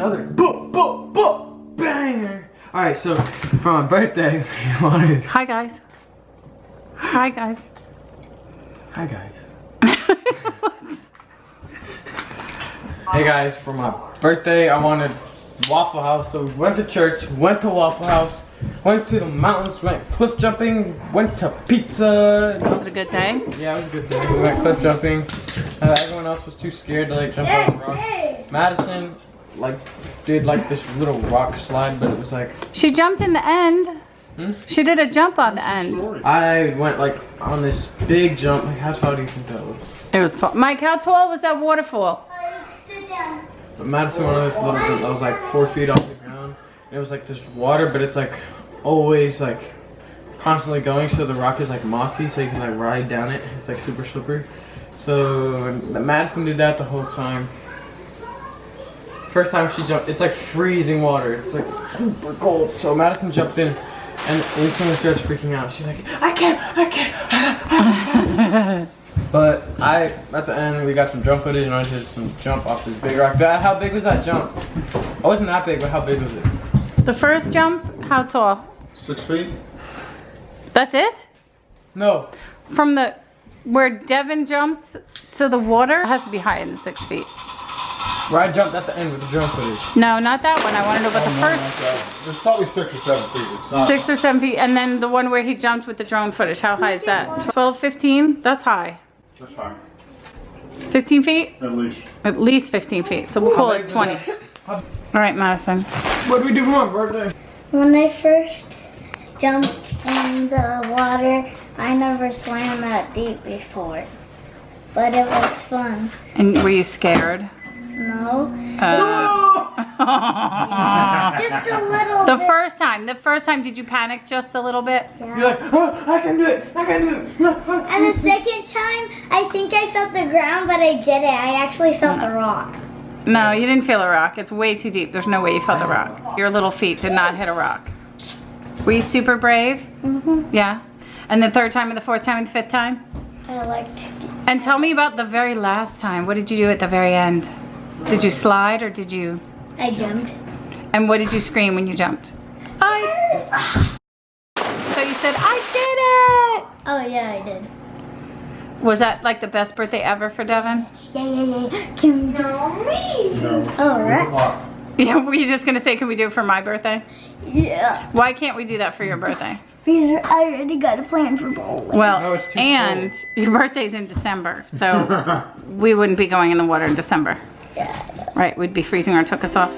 another banger. Alright, so for my birthday, we wanted... Hi guys. Hi guys. Hi guys. Hey guys, for my birthday, I wanted Waffle House. So we went to church, went to Waffle House, went to the mountains, went cliff jumping, went to pizza. Was it a good day? Yeah, it was a good day. We went cliff jumping. Everyone else was too scared to like jump off the rocks. Madison like did like this little rock slide, but it was like... She jumped in the end. She did a jump on the end. I went like on this big jump. Like, how tall do you think that was? It was tall. Mike, how tall was that waterfall? Sit down. But Madison went on this little jump that was like 4 feet off the ground. And it was like this water, but it's like always like constantly going, so the rock is like mossy, so you can like ride down it. It's like super slippery. So Madison did that the whole time. First time she jumped, it's like freezing water. It's like super cold. So Madison jumped in and instantly starts freaking out. She's like, I can't. But at the end, we got some jump footage and I did some jump off this big rock. How big was that jump? It wasn't that big, but how big was it? The first jump, how tall? 6 feet. That's it? No. From the, where Devin jumped to the water, it has to be higher than 6 feet. Where I jumped at the end with the jump footage. No, not that one. I want to know about the first. There's probably 6 or 7 feet. It's not 6 or 7 feet. And then the one where he jumped with the drone footage. How high is that? 12, 15? That's high. That's fine. 15 feet? At least. At least 15 feet. So we'll call it 20. All right, Madison. What did we do for my birthday? When I first jumped in the water, I never swam that deep before. But it was fun. And were you scared? No. Just a little The bit. first time, did you panic just a little bit? Yeah. You're like, oh, I can do it. And the second time, I think I felt the ground, but I didn't. I actually felt the rock. No, you didn't feel a rock. It's way too deep. There's no way you felt a rock. Your little feet did not hit a rock. Were you super brave? Mm-hmm. Yeah. And the third time and the fourth time and the fifth time? I liked. And tell me about the very last time. What did you do at the very end? Did you slide or did you? I jumped. And what did you scream when you jumped? So you said, I did it! Oh yeah, I did. Was that like the best birthday ever for Devin? Yeah. Can we do me? No. Oh, right. Yeah, were you just gonna say, can we do it for my birthday? Yeah. Why can't we do that for your birthday? Because I already got a plan for bowling. Well, No, it's too and your birthday's in December, so we wouldn't be going in the water in December. Yeah. Right, we'd be freezing our tuchus off.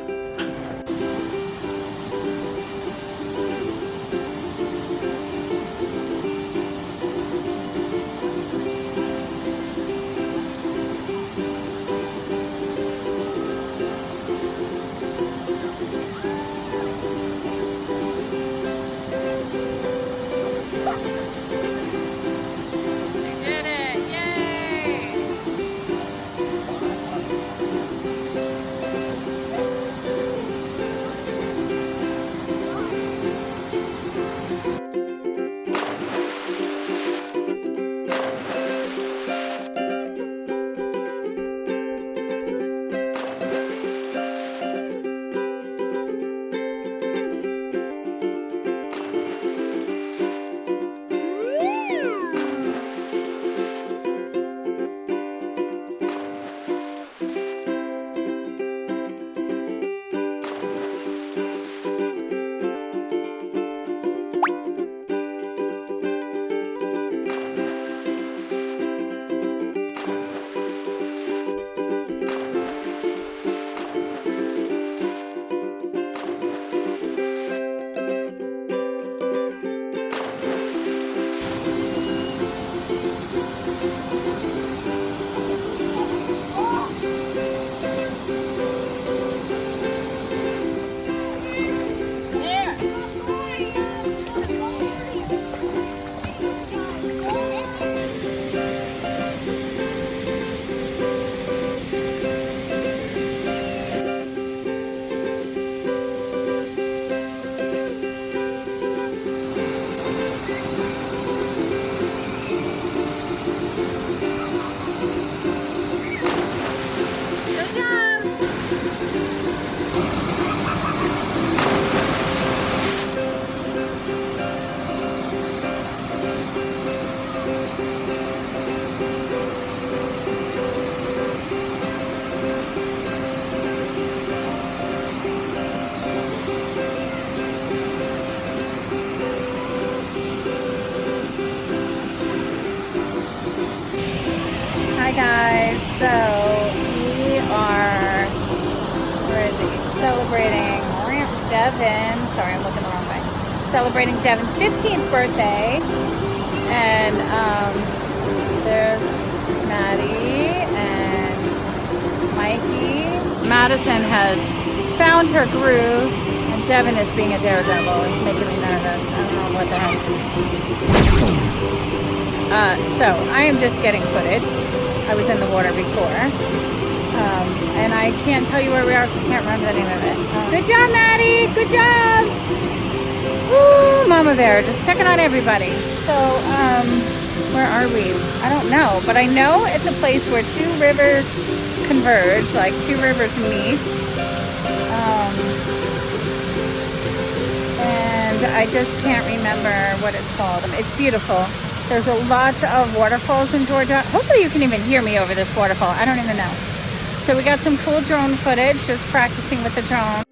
guys, so we are, where is he? Celebrating Devin, sorry I'm looking the wrong way. Celebrating Devin's 15th birthday. And there's Maddie and Mikey. Madison has found her groove, and Devin is being a daredevil. It's making me nervous. I don't know what the heck. So I am just getting footage. I was in the water before. And I can't tell you where we are because I can't remember the name of it. Good job, Maddie! Good job! Woo, Mama Bear, just checking on everybody. So, where are we? I don't know, but I know it's a place where two rivers converge, like two rivers meet. And I just can't remember what it's called. It's beautiful. There's a lot of waterfalls in Georgia. Hopefully you can even hear me over this waterfall. I don't even know. So we got some cool drone footage, just practicing with the drone.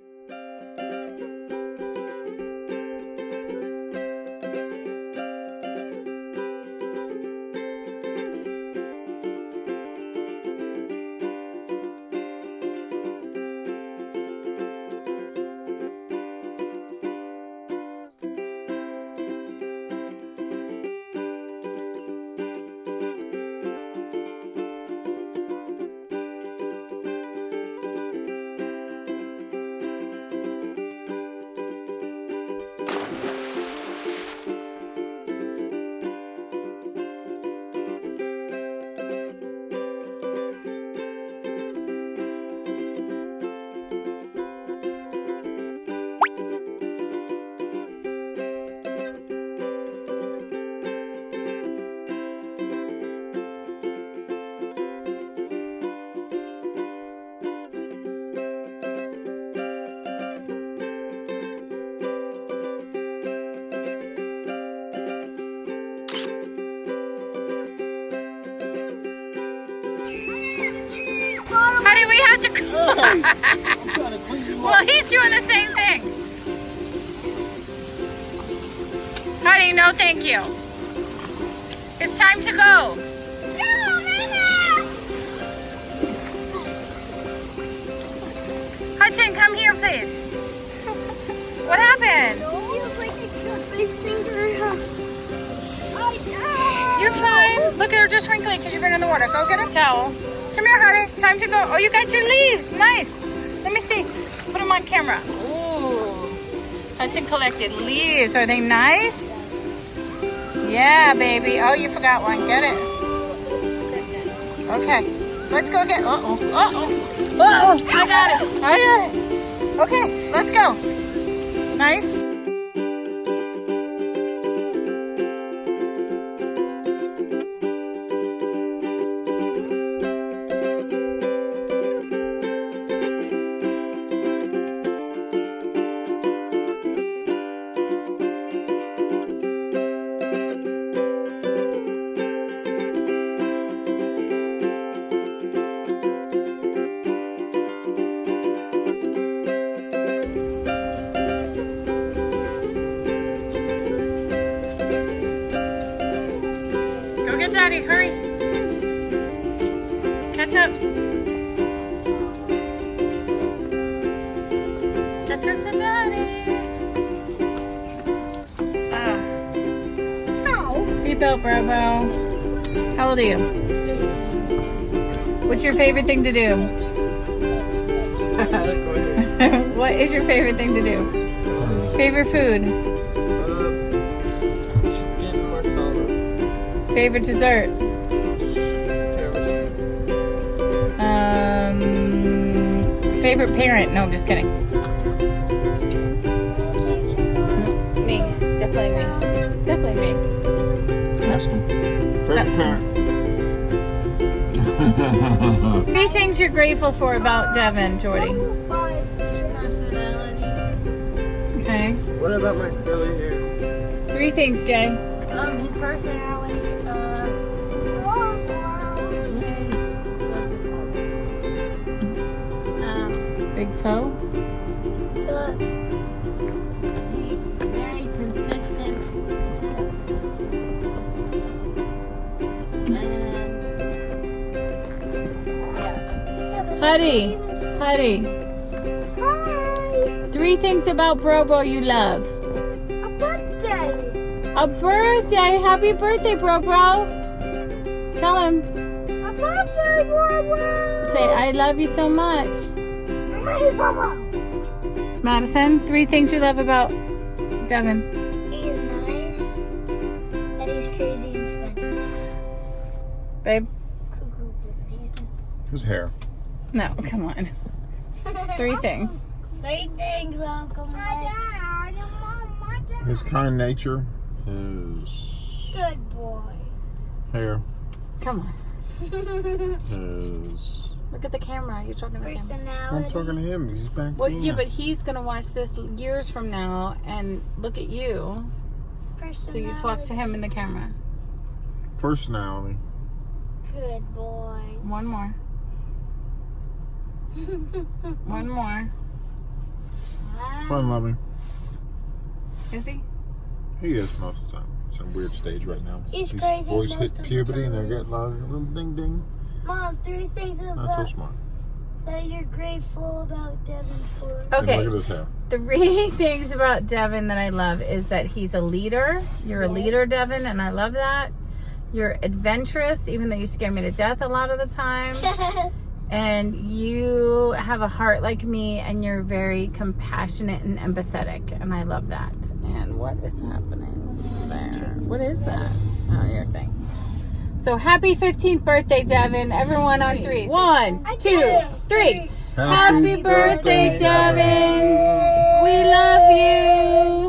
Honey, we have to well, he's doing the same thing. Honey, no thank you. It's time to go. Hudson, come here, please. What happened? You're fine. Look, they're just wrinkly because you've been in the water. Go get a towel. Come here, honey. Time to go. Oh, you got your leaves. Nice. Let me see. Put them on camera. Ooh. Hudson collected leaves. Are they nice? Yeah, baby. Oh, you forgot one. Get it. Okay. Let's go get. Uh-oh. Uh-oh. Uh-oh. I got it. I got it. Okay. Let's go. Nice. Daddy, hurry. Catch up. Catch up to Daddy. Seatbelt, Brobo. How old are you? What's your favorite thing to do? What is your favorite thing to do? Favorite food? Chicken marsala. Favorite dessert? Favorite parent? No, I'm just kidding. Me. Definitely me. Definitely me. Ask him. Favorite parent. 3 things you're grateful for about Devin, Jordy. Okay. What about my curly hair? 3 things, Jay. His personality, Big toe. he's very consistent. And Huddy. Huddy. Hi. 3 things about Bro you love. A birthday. A birthday. Happy birthday, Bro. Tell him. A birthday, Bro. Say, I love you so much. I love you, Bro. Madison, 3 things you love about Devin. He's nice. And he's crazy and funny. Babe? Cuckoo bananas. His hair. No, come on. 3 things. 3 things, Uncle Mike. My dad. My dad. His kind nature. His Good boy. hair. Come on. His... Look at the camera. You're talking to him. Personality. I'm talking to him. He's back Well, there. yeah, but he's going to watch this years from now and look at you. So Personality. you talk to him in the camera. Personality. Good boy. One more. One more. Fun loving. Is he? He is most of the time. It's in a weird stage right now. He's His crazy boys most hit of the puberty and they're time. getting a little ding ding. Mom, 3 things Not so about smart. that you're grateful about Devin for. And Okay. look at his hair. 3 things about Devin that I love is that he's a leader. You're a leader, Devin, and I love that. You're adventurous, even though you scare me to death a lot of the time. And you have a heart like me, and you're very compassionate and empathetic, and I love that. And what is happening there? What is that? Oh, your thing. So happy 15th birthday, Devin. Everyone on 3. 1, 2, 3. Happy birthday, Devin. We love you.